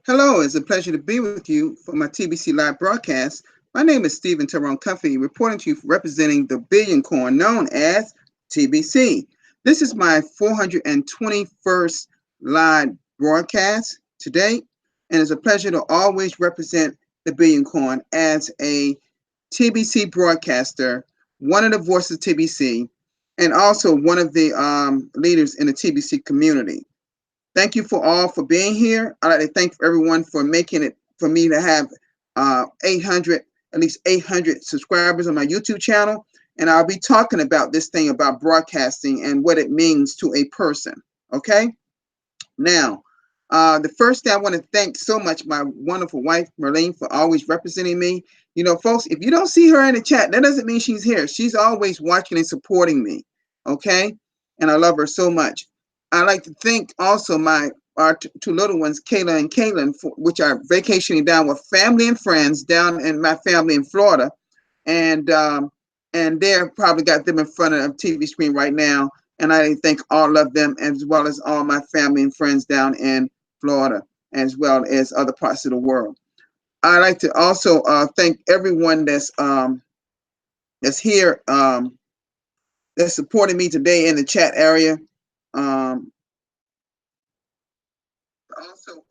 Hello, it's a pleasure to be with you for my TBC live broadcast. My name is Stephen Tyrone Cuffey, reporting to you representing the Billion Coin, known as TBC. This is my 421st live broadcast today, and it's a pleasure to always represent the Billion Coin as a TBC broadcaster, one of the voices of TBC, and also one of the leaders in the TBC community. Thank you for all for being here. I'd like to thank everyone for making it for me to have 800, at least 800 subscribers on my YouTube channel. And I'll be talking about this thing about broadcasting and what it means to a person. Okay. Now, the first thing I want to thank so much my wonderful wife, Merlene, for always representing me. You know, folks, if you don't see her in the chat, that doesn't mean she's here. She's always watching and supporting me. Okay. And I love her so much. I like to thank also our two little ones, Kayla and Kaylin, which are vacationing down with family and friends down in my family in Florida, and they're probably got them in front of a TV screen right now. And I thank all of them as well as all my family and friends down in Florida, as well as other parts of the world. I like to also thank everyone that's here that's supporting me today in the chat area. Also,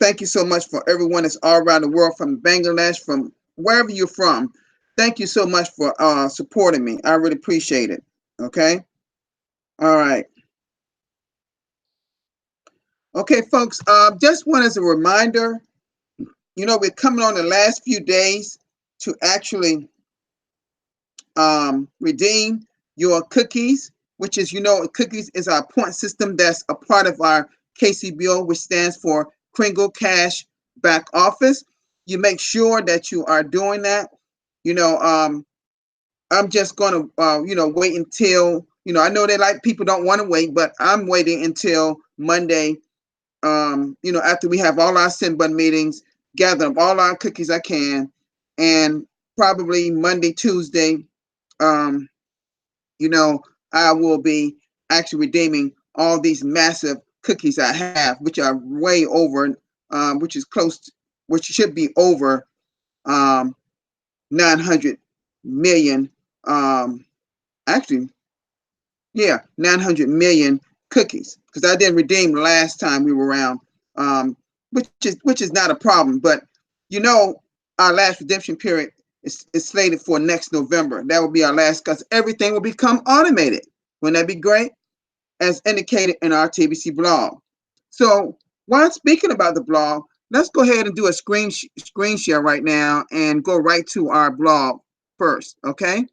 thank you so much for everyone that's all around the world, from Bangladesh, from wherever you're from. Thank you so much for supporting me. I really appreciate it. Okay. All right. Okay, folks. Just one as a reminder, we're coming on the last few days to actually redeem your cookies, which is, cookies is our point system that's a part of our KCBO, which stands for Kringle Cash Back Office. You make sure that you are doing that. I'm just going to, wait until, I know that like people don't want to wait, but I'm waiting until Monday, after we have all our send button meetings, gather up all our cookies I can, and probably Monday, Tuesday, um, I will be actually redeeming all these massive cookies I have, which are way over, which is close, which should be over 900 million. Actually, yeah, 900 million cookies, because I didn't redeem the last time we were around, which is not a problem. But our last redemption period is slated for next November. That will be our last, because everything will become automated. Wouldn't that be great? As indicated in our TBC blog. So while speaking about the blog, let's go ahead and do a screen share right now and go right to our blog first, okay?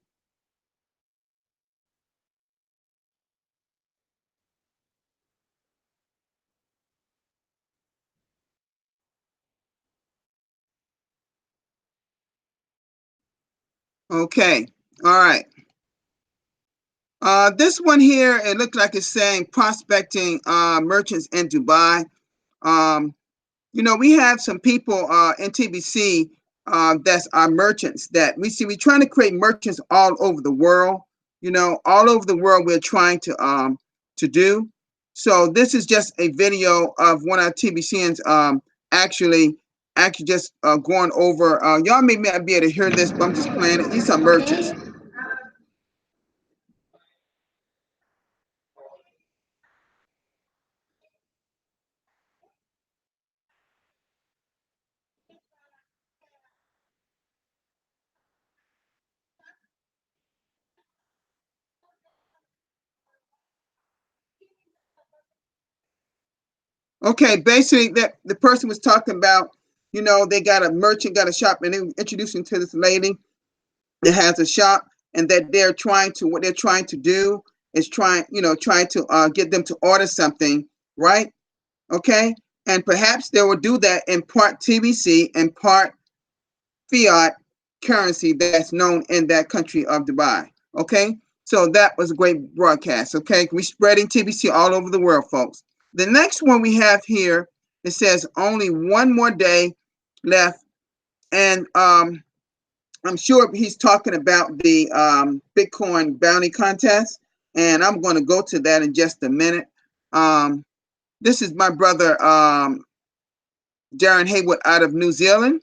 Okay, all right. This one here, it looks like it's saying prospecting merchants in Dubai. We have some people in TBC that's our merchants that we see. We're trying to create merchants all over the world. All over the world we're trying to do. So this is just a video of one of our TBCNs actually just going over. Y'all may not be able to hear this, but I'm just playing it. These are merchants. Okay, basically that the person was talking about, they got a merchant, got a shop, and they introduced him to this lady that has a shop, and that what they're trying to do is trying to get them to order something, right? Okay, and perhaps they will do that in part TBC and part fiat currency that's known in that country of Dubai. Okay, so that was a great broadcast. Okay, we're spreading TBC all over the world, folks. The next one we have here, it says only one more day left, and I'm sure he's talking about the Bitcoin bounty contest, and I'm going to go to that in just a minute. This is my brother Darren Haywood out of New Zealand.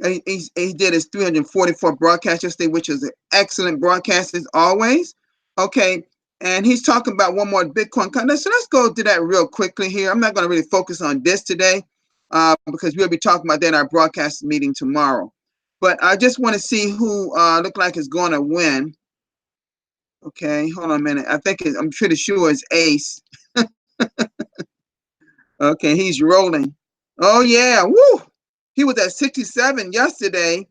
He did his 344 broadcast yesterday, which is an excellent broadcast as always. Okay, and he's talking about one more Bitcoin. So let's go to that real quickly here. I'm not going to really focus on this today because we'll be talking about that in our broadcast meeting tomorrow. But I just want to see who look like is going to win. Okay, hold on a minute. I'm pretty sure it's Ace. Okay, he's rolling. Oh yeah, woo! He was at 67 yesterday,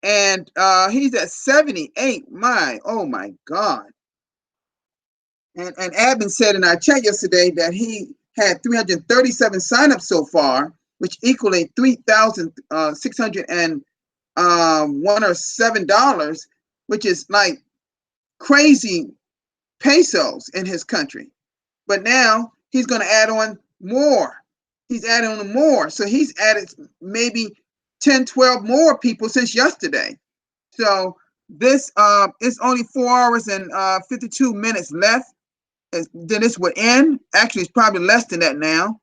and he's at 78. Oh my God! And Abin said in our chat yesterday that he had 337 signups so far, which equalate $3,601 or $7, which is like crazy pesos in his country. But now he's going to add on more. He's adding on more. So he's added maybe 10, 12 more people since yesterday. So this is only 4 hours and 52 minutes left. Then this would end. Actually, it's probably less than that now.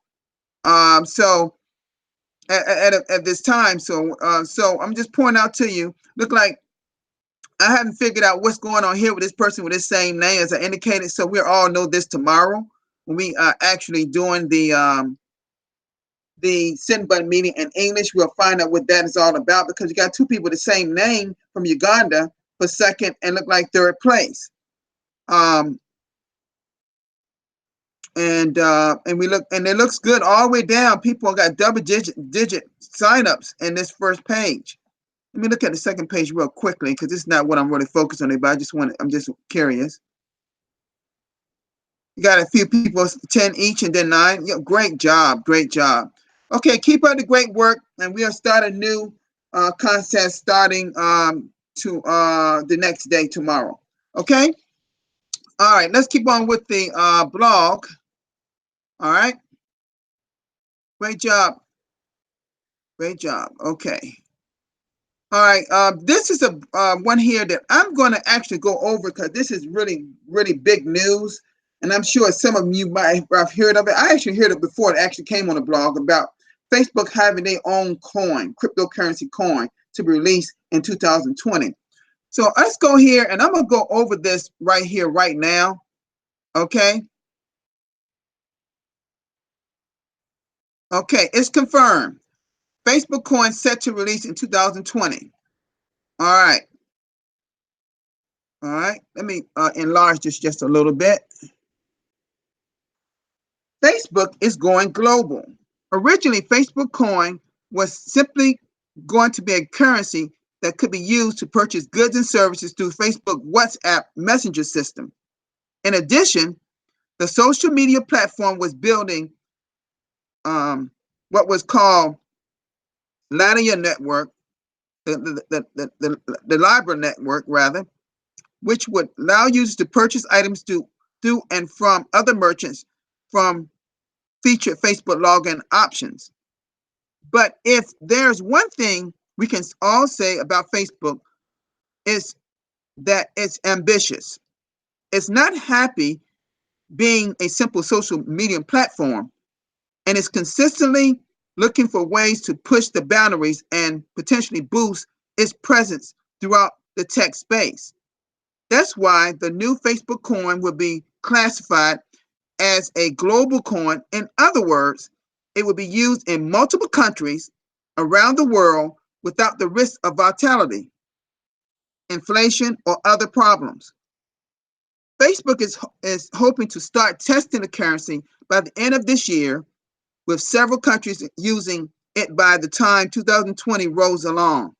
So at this time, so I'm just pointing out to you. Look like I haven't figured out what's going on here with this person with this same name as I indicated. So we'll all know this tomorrow when we are actually doing the send button meeting in English. We'll find out what that is all about because you got two people with the same name from Uganda for second and look like third place. And we look, and it looks good all the way down. People got double digit signups in this first page. Let me look at the second page real quickly because this is not what I'm really focused on, but I'm just curious. You got a few people, 10 each and then 9. Yeah, great job. Okay, keep up the great work, and we'll start a new contest starting to the next day tomorrow. Okay? All right, let's keep on with the blog. All right. Great job. Okay. All right. This is a one here that I'm going to actually go over because this is really, really big news. And I'm sure some of you might have heard of it. I actually heard it before it actually came on the blog about Facebook having their own coin, cryptocurrency coin, to be released in 2020. So let's go here, and I'm going to go over this right here, right now. Okay. Okay, it's confirmed. Facebook coin set to release in 2020. All right. All right. Let me enlarge this just a little bit. Facebook is going global. Originally, Facebook coin was simply going to be a currency that could be used to purchase goods and services through Facebook WhatsApp messenger system. In addition, the social media platform was building what was called Linear Network, the Libra network rather, which would allow users to purchase items through and from other merchants from featured Facebook login options. But if there's one thing we can all say about Facebook, is that it's ambitious. It's not happy being a simple social media platform, and it's consistently looking for ways to push the boundaries and potentially boost its presence throughout the tech space. That's why the new Facebook coin will be classified as a global coin. In other words, it will be used in multiple countries around the world without the risk of volatility, inflation, or other problems. Facebook is hoping to start testing the currency by the end of this year, with several countries using it by the time 2020 rolls along.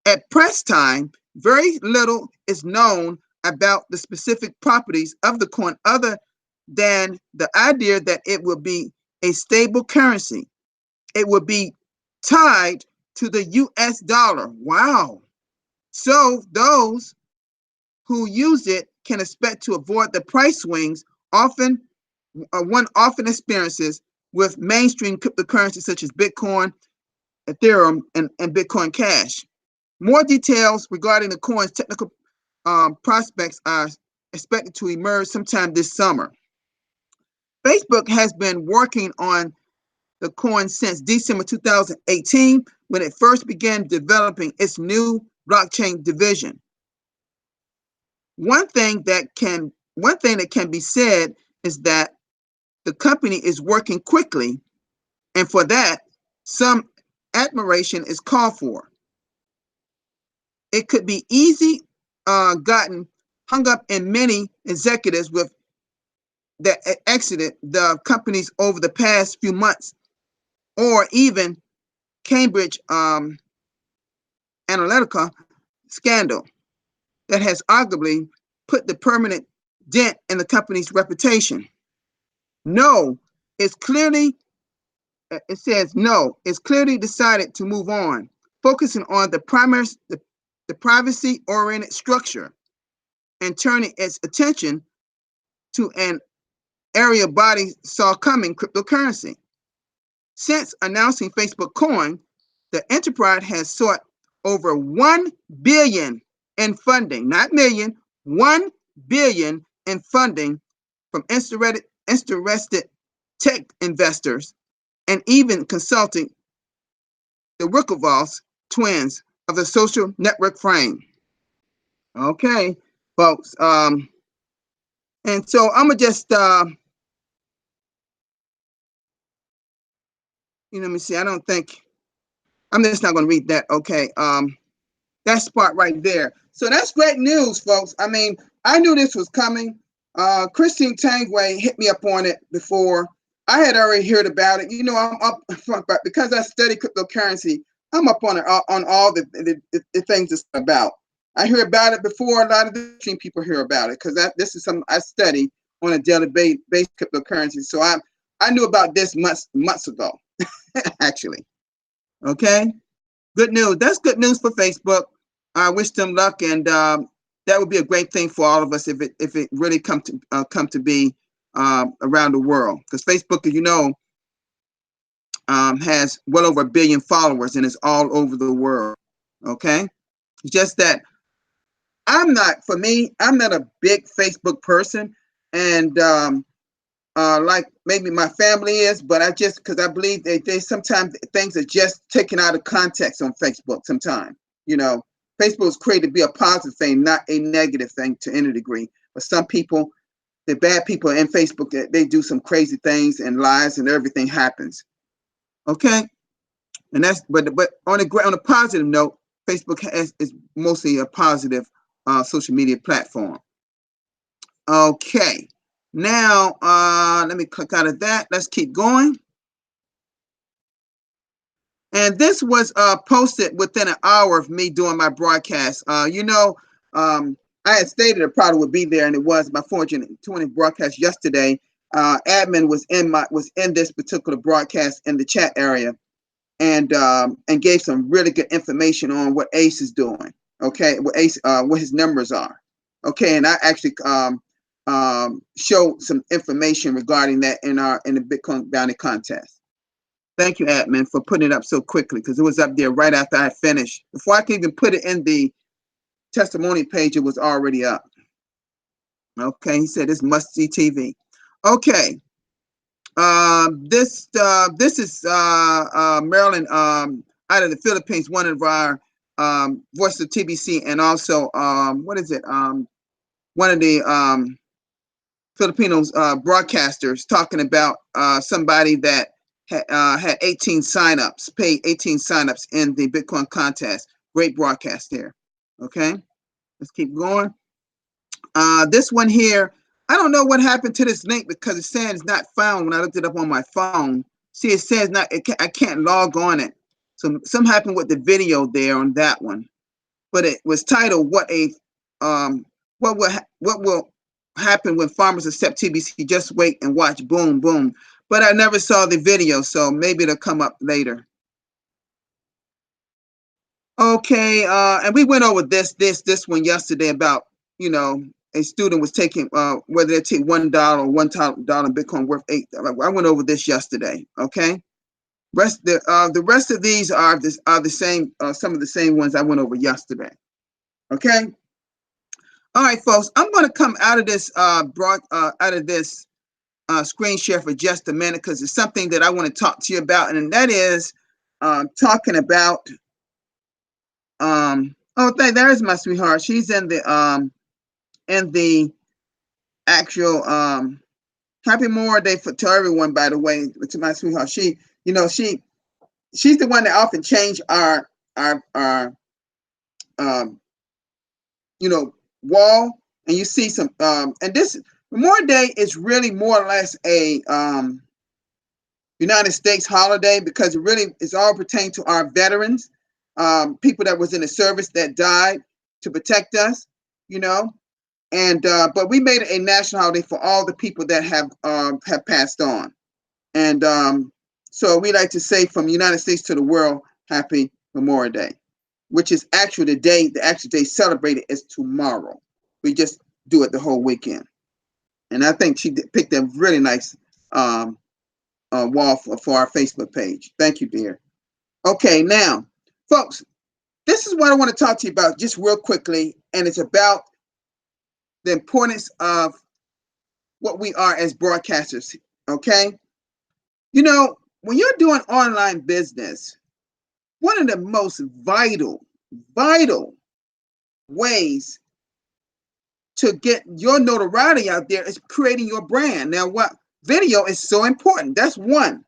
At press time, very little is known about the specific properties of the coin other than the idea that it will be a stable currency. It will be tied to the US dollar. Wow. So those who use it can expect to avoid the price swings one often experiences with mainstream cryptocurrencies such as Bitcoin, Ethereum, and Bitcoin Cash. More details regarding the coin's technical prospects are expected to emerge sometime this summer. Facebook has been working on the coin since December 2018 when it first began developing its new blockchain division. One thing that can be said is that the company is working quickly, and for that, some admiration is called for. It could be easy gotten hung up in many executives with that exited the companies over the past few months, or even Cambridge Analytica scandal that has arguably put the permanent dent in the company's reputation. No, it's clearly, it says no, it's clearly decided to move on, focusing on the privacy-oriented structure and turning its attention to an area body saw coming, cryptocurrency. Since announcing Facebook Coin, the enterprise has sought over $1 billion in funding, not million, $1 billion in funding from interested tech investors, and even consulting the Winklevoss twins of the social network frame. Okay, folks. And so I'm gonna just let me see. I don't think I'm just not gonna read that. Okay. That spot right there. So that's great news, folks. I mean, I knew this was coming. Christine Tangway hit me up on it before. I had already heard about it. You know, I'm up front, but because I study cryptocurrency, I'm up on it, on all the things it's about. I hear about it before a lot of the people hear about it, because this is something I study on a daily basis, cryptocurrency. So I knew about this months ago, actually. Okay. Good news. That's good news for Facebook. I wish them luck, and that would be a great thing for all of us if it really come to be around the world. Because Facebook, you know, has well over 1 billion followers and is all over the world. Okay, just that I'm not a big Facebook person, and like maybe my family is, but because I believe they sometimes things are just taken out of context on Facebook sometimes. You know, Facebook is created to be a positive thing, not a negative thing to any degree. But some people, the bad people in Facebook, they do some crazy things and lies, and everything happens. Okay, and that's but on a positive note, Facebook is mostly a positive social media platform. Okay. Now, let me click out of that. Let's keep going. And this was posted within an hour of me doing my broadcast. You know, I had stated it probably would be there, and it was my 420 broadcast yesterday. Admin was in this particular broadcast in the chat area, and gave some really good information on what Ace is doing. Okay, what his numbers are. Okay, and I actually show some information regarding that in the Bitcoin bounty contest. Thank you, admin, for putting it up so quickly, because it was up there right after I finished. Before I could even put it in the testimony page, it was already up. Okay, he said it's must-see TV. Okay, this is Marilyn out of the Philippines, one of our Voice of TBC, and also what is it? One of the Filipinos broadcasters talking about somebody that had 18 signups, paid 18 signups in the Bitcoin contest. Great broadcast there. Okay, let's keep going. This one here, I don't know what happened to this link because it says it's not found when I looked it up on my phone. See, it says I can't log on it. So something happened with the video there on that one. But it was titled what will happen when farmers accept TBC, just wait and watch, boom, boom. But I never saw the video, so maybe it'll come up later. Okay, and we went over this one yesterday about, you know, a student was taking whether they take $1 or $1 Bitcoin worth $8. I went over this yesterday. Okay, the rest of these are the same, some of the same ones I went over yesterday. Okay. All right, folks. I'm going to come out of this screen share for just a minute because it's something that I want to talk to you about, and that is talking about. There is my sweetheart. She's in the actual happy Memorial Day to everyone. By the way, to my sweetheart, she's the one that often change our wall, and you see some and this Memorial Day is really more or less a United States holiday because it really is all pertaining to our veterans, people that was in the service that died to protect us, and but we made it a national holiday for all the people that have passed on, and so we like to say from the United States to the world, Happy Memorial Day, which is actually the actual day celebrated is tomorrow. We just do it the whole weekend. And I think she picked a really nice wall for our Facebook page. Thank you, dear. Okay, now, folks, this is what I want to talk to you about just real quickly, and it's about the importance of what we are as broadcasters, okay? When you're doing online business, one of the most vital ways to get your notoriety out there is creating your brand. Now, what video is so important? That's one.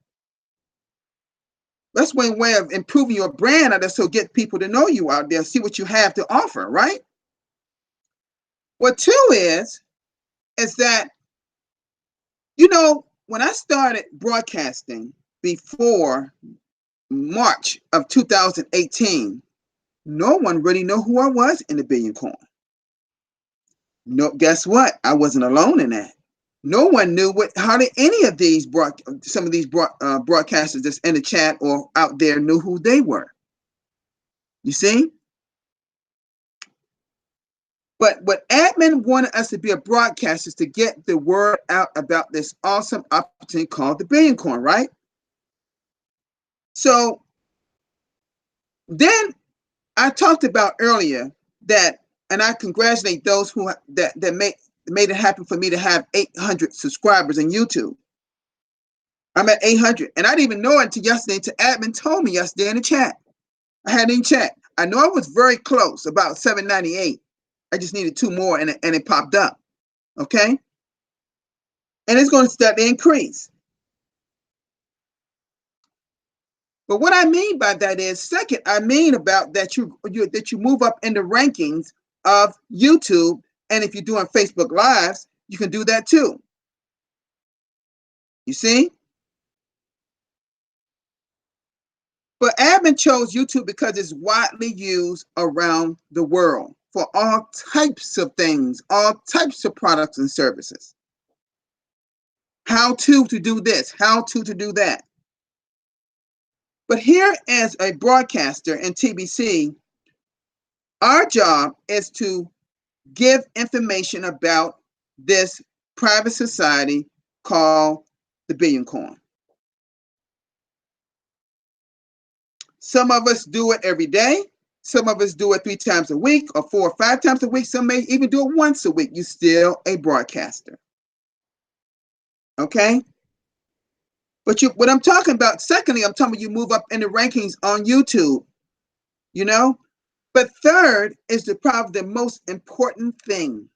That's one way of improving your brand out there, so get people to know you out there, see what you have to offer, right? What two is that, when I started broadcasting before March of 2018, no one really knew who I was in the Billion Coin. No, guess what? I wasn't alone in that. No one knew hardly any of these broadcasters that's in the chat or out there knew who they were. You see? But what admin wanted us to be a broadcaster is to get the word out about this awesome opportunity called the Billion Coin, right? So then I talked about earlier that, and I congratulate those who that made it happen for me to have 800 subscribers on YouTube. I'm at 800, and I didn't even know it until yesterday. Until admin told me yesterday in the chat. I hadn't even checked. I know I was very close, about 798. I just needed 2 more, and it popped up. Okay, and it's going to steadily increase. But what I mean by that is, second, I mean about that you move up in the rankings of YouTube, and if you're doing Facebook Lives, you can do that too. You see? But admin chose YouTube because it's widely used around the world for all types of things, all types of products and services. How to do this, how to do that. But here as a broadcaster in TBC, our job is to give information about this private society called the Billion Coin. Some of us do it every day. Some of us do it 3 times a week or 4 or 5 times a week. Some may even do it once a week. You're still a broadcaster. Okay? But what I'm talking about, secondly, I'm talking about you move up in the rankings on YouTube, But third is probably the most important thing.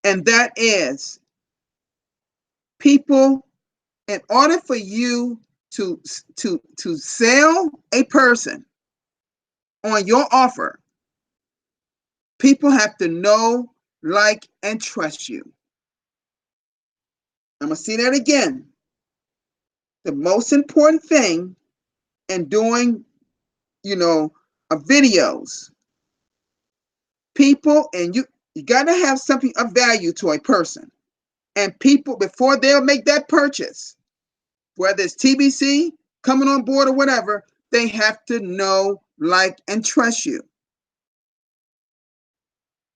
And that is people, in order for you to sell a person on your offer, people have to know, like, and trust you. I'm going to say that again. The most important thing in doing, videos, people, and you got to have something of value to a person. And people, before they'll make that purchase, whether it's TBC, coming on board or whatever, they have to know, like, and trust you.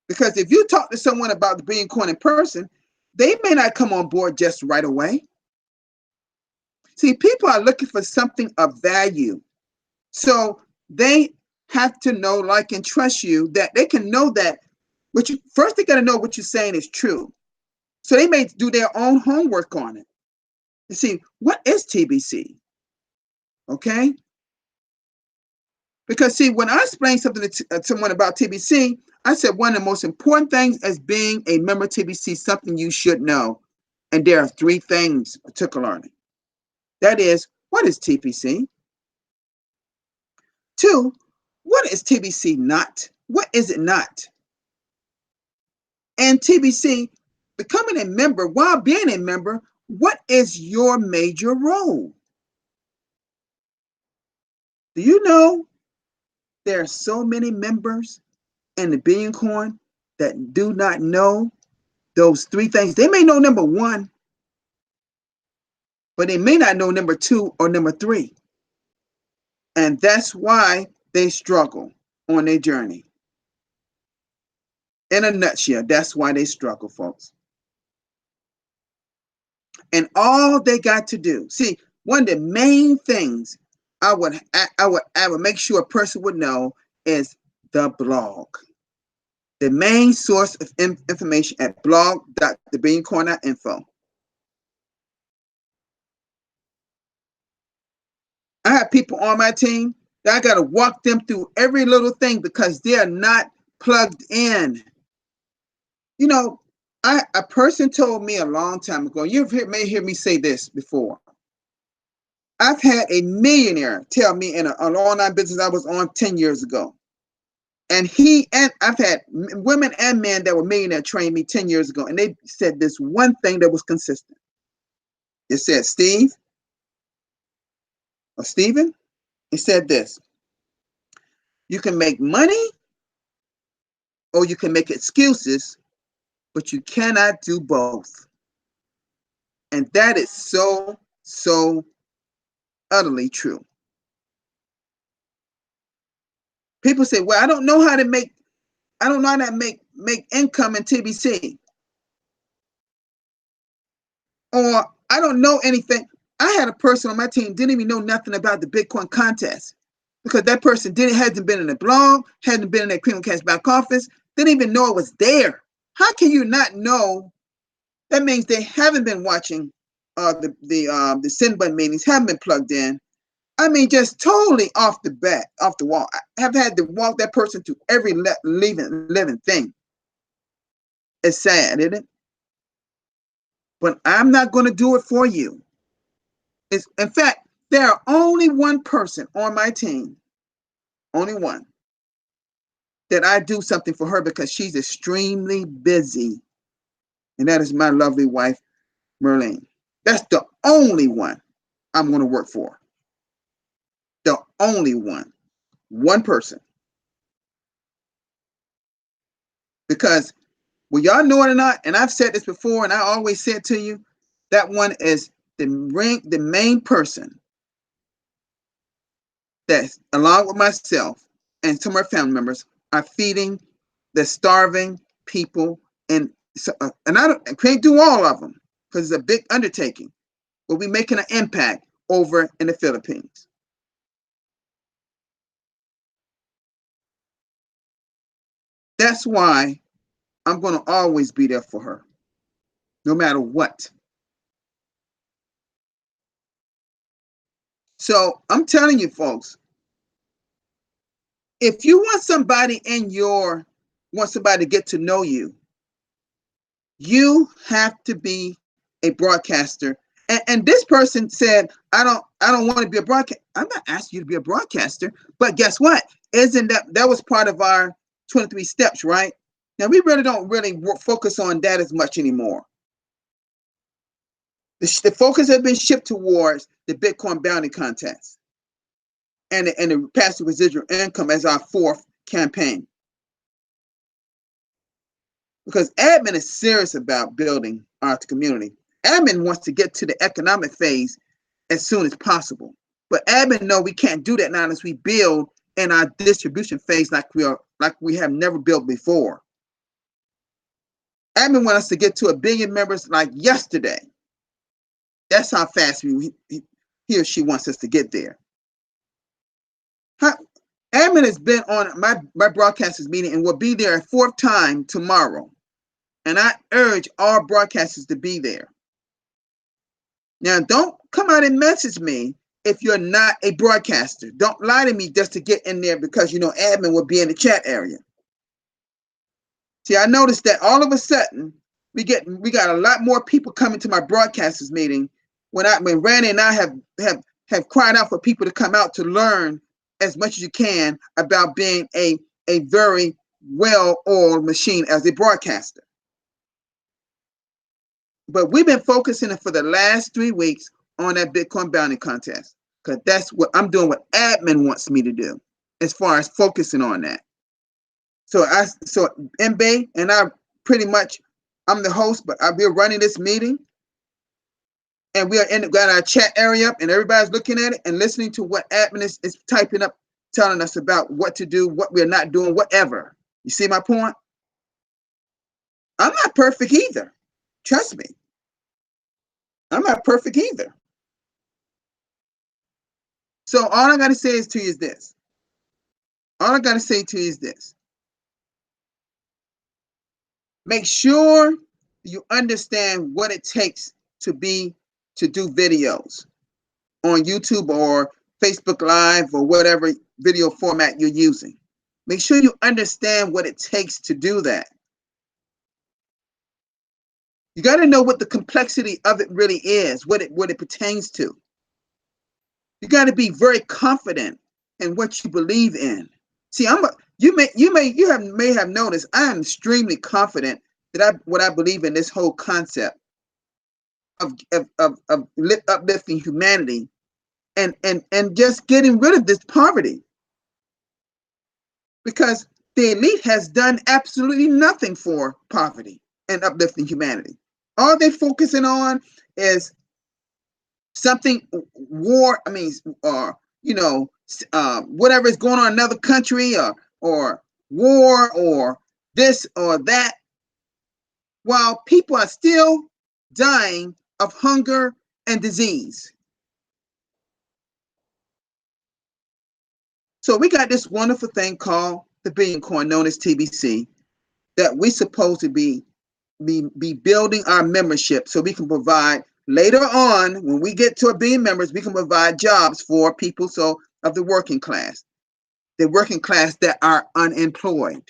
Because if you talk to someone about the Billion Coin in person, they may not come on board just right away. See, people are looking for something of value. So they have to know, like, and trust you, that they can know that first they got to know what you're saying is true. So they may do their own homework on it to see what is TBC. Okay? Because see, when I explain something to someone about TBC, I said one of the most important things as being a member of TBC, something you should know. And there are three things particularly. That is, what is TBC? Two, what is TBC not? What is it not? And TBC, becoming a member, while being a member, what is your major role? Do you know there are so many members in the Billion Coin that do not know those three things? They may know number one, but they may not know number two or number three. And that's why they struggle on their journey. In a nutshell, that's why they struggle, folks. And all they got to do, see, one of the main things I would make sure a person would know is the blog. The main source of information at blog.thebillioncoin.info. I have people on my team that I got to walk them through every little thing because they're not plugged in. You know, a person told me a long time ago, you may hear me say this before. I've had a millionaire tell me in an online business I was on 10 years ago. And I've had women and men that were millionaire train me 10 years ago. And they said this one thing that was consistent. It said, Steve or Steven, it said this: you can make money or you can make excuses, but you cannot do both. And that is so, so utterly true. People say, well, I don't know how to make income in TBC. Or I don't know anything. I had a person on my team didn't even know nothing about the Bitcoin contest because that person hasn't been in a blog, hasn't been in that Cream Cash back office, didn't even know it was there. How can you not know? That means they haven't been watching the send button meetings, haven't been plugged in. I mean, just totally off the wall. I have had to walk that person through every living thing. It's sad, isn't it? But I'm not going to do it for you. In fact, there are only one person on my team, only one, that I do something for her because she's extremely busy. And that is my lovely wife, Merlene. That's the only one I'm going to work for. The only one. One person. Because, well, y'all know it or not, and I've said this before, and I always say it to you, that one is the main person that, along with myself and some of our family members, are feeding the starving people. And I can't do all of them because it's a big undertaking, but we're making an impact over in the Philippines. That's why I'm going to always be there for her, no matter what. So I'm telling you, folks, if you want somebody to get to know you, you have to be a broadcaster. And this person said, I don't want to be a broadcaster. I'm not asking you to be a broadcaster, but guess what? Isn't that was part of our 23 steps, right? Now we don't really focus on that as much anymore. The focus has been shifted towards the Bitcoin bounty contest and the passive residual income as our fourth campaign. Because admin is serious about building our community. Admin wants to get to the economic phase as soon as possible. But admin know we can't do that now unless we build in our distribution phase like we have never built before. Admin want us to get to 1 billion members like yesterday. That's how fast he or she wants us to get there. Admin has been on my broadcasters meeting and will be there a 4th time tomorrow. And I urge all broadcasters to be there. Now, don't come out and message me if you're not a broadcaster. Don't lie to me just to get in there because, admin will be in the chat area. See, I noticed that all of a sudden, we got a lot more people coming to my broadcasters meeting when Randy and I have cried out for people to come out to learn as much as you can about being a very well-oiled machine as a broadcaster. But we've been focusing for the last 3 weeks on that Bitcoin bounty contest because that's what I'm doing, what admin wants me to do as far as focusing on that. So MB and I pretty much, I'm the host, but we're running this meeting and we are got our chat area up and everybody's looking at it and listening to what admin is typing up, telling us about what to do, what we're not doing, whatever. You see my point? I'm not perfect either. Trust me. I'm not perfect either. So all I got to say to you is this. All I got to say to you is this. Make sure you understand what it takes to do videos on YouTube or Facebook Live or whatever video format you're using. Make sure you understand what it takes to do that. You got to know what the complexity of it really is, what it pertains to. You got to be very confident in what you believe in. See, you may have noticed I am extremely confident that what I believe in, this whole concept of uplifting humanity and just getting rid of this poverty. Because the elite has done absolutely nothing for poverty and uplifting humanity. All they're focusing on is something war. I mean, whatever is going on in another country or war or this or that, while people are still dying of hunger and disease. So we got this wonderful thing called the Billion Coin, known as TBC, that we're supposed to be building our membership so we can provide later on, when we get to 1 billion members, we can provide jobs for people of the working class that are unemployed.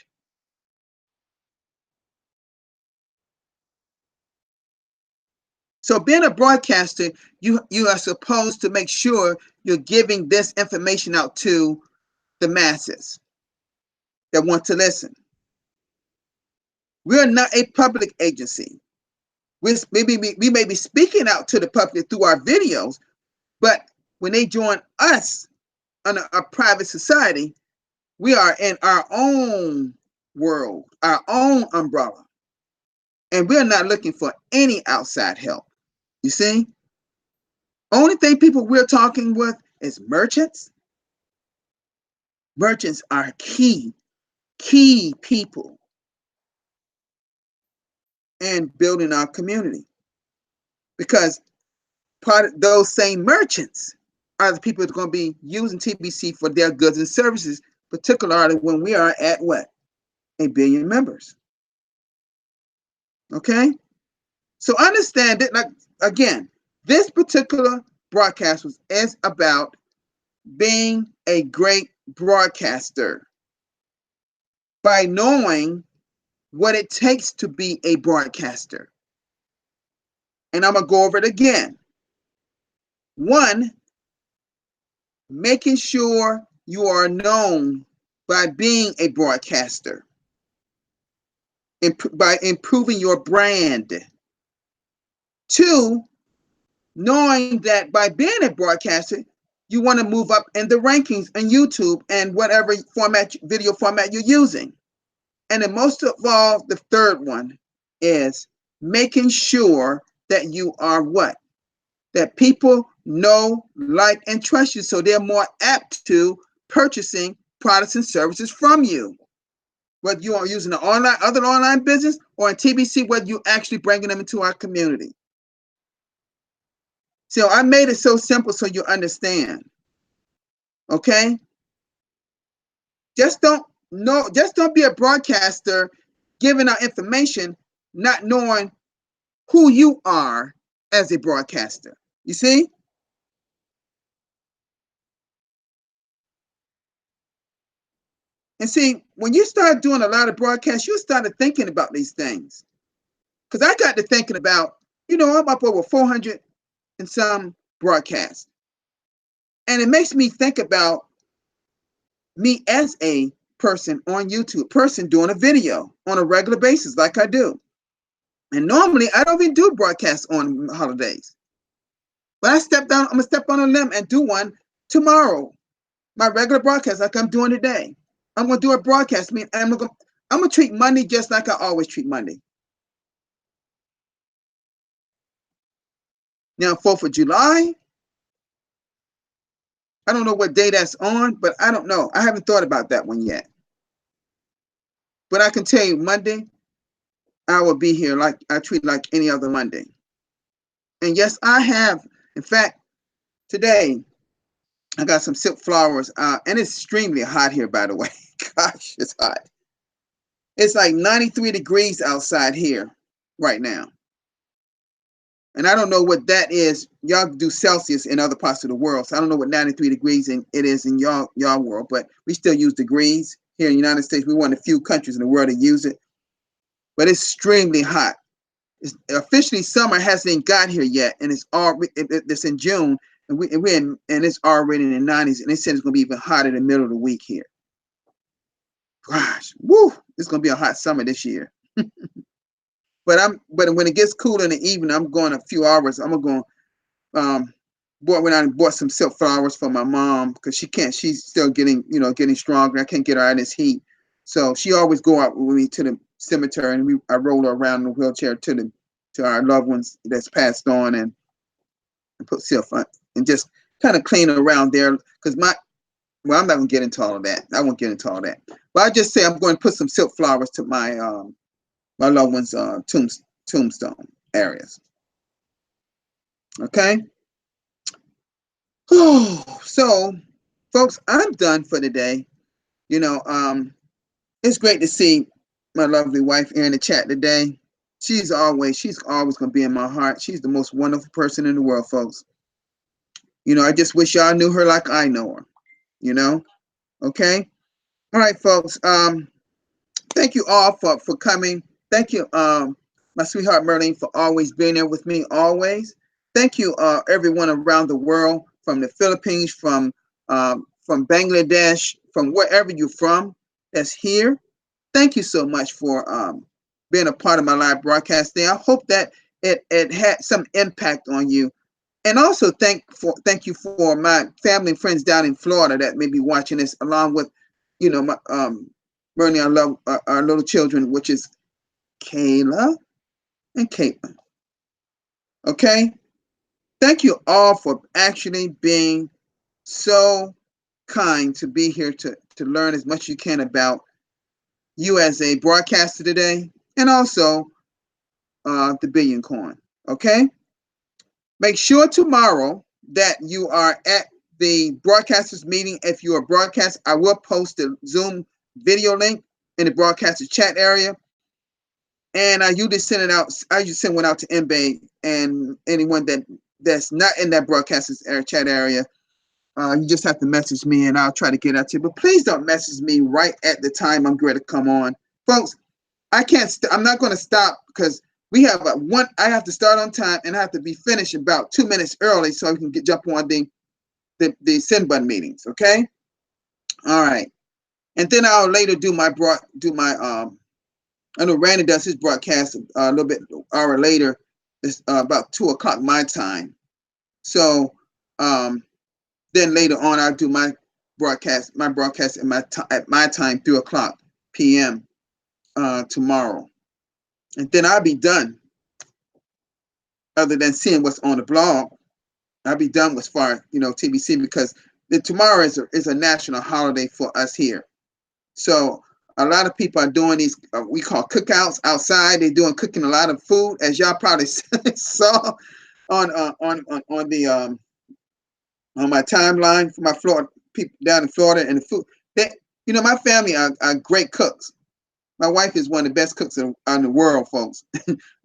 So being a broadcaster, you are supposed to make sure you're giving this information out to the masses that want to listen. We're not a public agency. We may be speaking out to the public through our videos, but when they join us on a private society, we are in our own world, our own umbrella. And we're not looking for any outside help. You see? Only thing people we're talking with is merchants. Merchants are key people in building our community. Because part of those same merchants are the people that are going to be using TBC for their goods and services, particularly when we are at what? 1 billion members. Okay? So understand that, like, again, this particular broadcast is about being a great broadcaster by knowing what it takes to be a broadcaster. And I'm going to go over it again. 1, making sure you are known by being a broadcaster, by improving your brand. 2, knowing that by being a broadcaster, you want to move up in the rankings on YouTube and whatever video format you're using. And then most of all, the 3rd one is making sure that you are what? That people know, like, and trust you, so they're more apt to purchasing products and services from you. Whether you are using other online business or in TBC, whether you're actually bringing them into our community. So I made it so simple so you understand. Okay? Just don't be a broadcaster giving out information not knowing who you are as a broadcaster. You see? And see, when you start doing a lot of broadcasts, you started thinking about these things. Because I got to thinking about, I'm up over 400 and some broadcasts. And it makes me think about me as a person on YouTube, person doing a video on a regular basis like I do. And normally I don't even do broadcasts on holidays. But I'm gonna step on a limb and do one tomorrow. My regular broadcast like I'm doing today. I'm gonna do a broadcast. I'm gonna treat Monday just like I always treat Monday. Now, 4th of July, I don't know what day that's on, but I don't know. I haven't thought about that one yet. But I can tell you Monday, I will be here like I treat like any other Monday. And yes, I have. In fact, today I got some silk flowers, and it's extremely hot here, by the way. Gosh, it's hot. It's like 93 degrees outside here right now. And I don't know what that is. Y'all do Celsius in other parts of the world, so I don't know what 93 degrees it is in y'all world, but we still use degrees here in the United States. We're one of the few countries in the world that use it. But it's extremely hot. Officially, summer hasn't got here yet, and it's in June, and it's already in the 90s, and they said it's going to be even hotter in the middle of the week here. Gosh, woo! It's going to be a hot summer this year. But when it gets cool in the evening, I'm going a few hours. I'm going went out and bought some silk flowers for my mom because she's still getting stronger. I can't get her out of this heat, so she always go out with me to the cemetery, and I roll her around in the wheelchair to our loved ones that's passed on, and put silk and just kind of clean around there because I'm not gonna get into all of that. I won't get into all that, but I just say I'm going to put some silk flowers to my loved ones' tombstone areas. Okay. So, folks, I'm done for today. It's great to see my lovely wife here in the chat today. She's always going to be in my heart. She's the most wonderful person in the world, folks. I just wish y'all knew her like I know her. Okay. All right, folks. Thank you all for coming. Thank you, my sweetheart Merlene, for always being there with me, always. Thank you, everyone around the world, from the Philippines, from Bangladesh, from wherever you're from, that's here. Thank you so much for being a part of my live broadcast today. I hope that it had some impact on you. And also thank you for my family and friends down in Florida that may be watching this, along with, my Bernie, I love our little children, which is Kayla and Caitlin. Okay? Thank you all for actually being so kind to be here to learn as much as you can about you as a broadcaster today, and also the Billion Coin. Okay? Make sure tomorrow that you are at the broadcasters meeting. If you are broadcast, I will post the Zoom video link in the broadcaster chat area. And I usually send it out. I usually send one out to MBay and anyone that's not in that broadcasters chat area. You just have to message me and I'll try to get out to you. But please don't message me right at the time I'm going to come on. Folks, I'm not going to stop because we have I have to start on time and I have to be finished about 2 minutes early so I can jump on the send button meetings. Okay. All right. And then I'll later do my I know Randy does his broadcast a little bit hour later. It's about 2 o'clock my time. So then later on I'll do my broadcast at my time, 3 o'clock p.m. Tomorrow. And then I'll be done. Other than seeing what's on the blog, I'll be done as far as TBC, because tomorrow is a national holiday for us here. So a lot of people are doing these we call cookouts outside. They're cooking a lot of food, as y'all probably saw on my timeline for my Florida people down in Florida, and the food. My family are great cooks. My wife is one of the best cooks in the world, folks.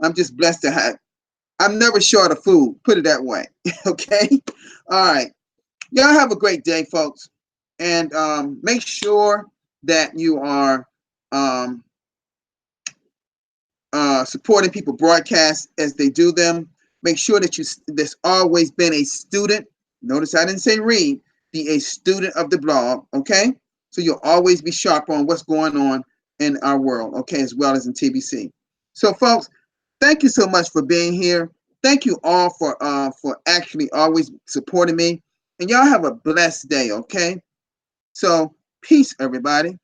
I'm just blessed to have. I'm never short of food. Put it that way. Okay. All right. Y'all have a great day, folks, and make sure that you are um, supporting people broadcast as they do them. Make sure that there's always been a student. Notice I didn't say read. Be a student of the blog, okay? So you'll always be sharp on what's going on in our world, okay, as well as in TBC. So, folks, thank you so much for being here. Thank you all for actually always supporting me. And y'all have a blessed day, okay? So, peace, everybody.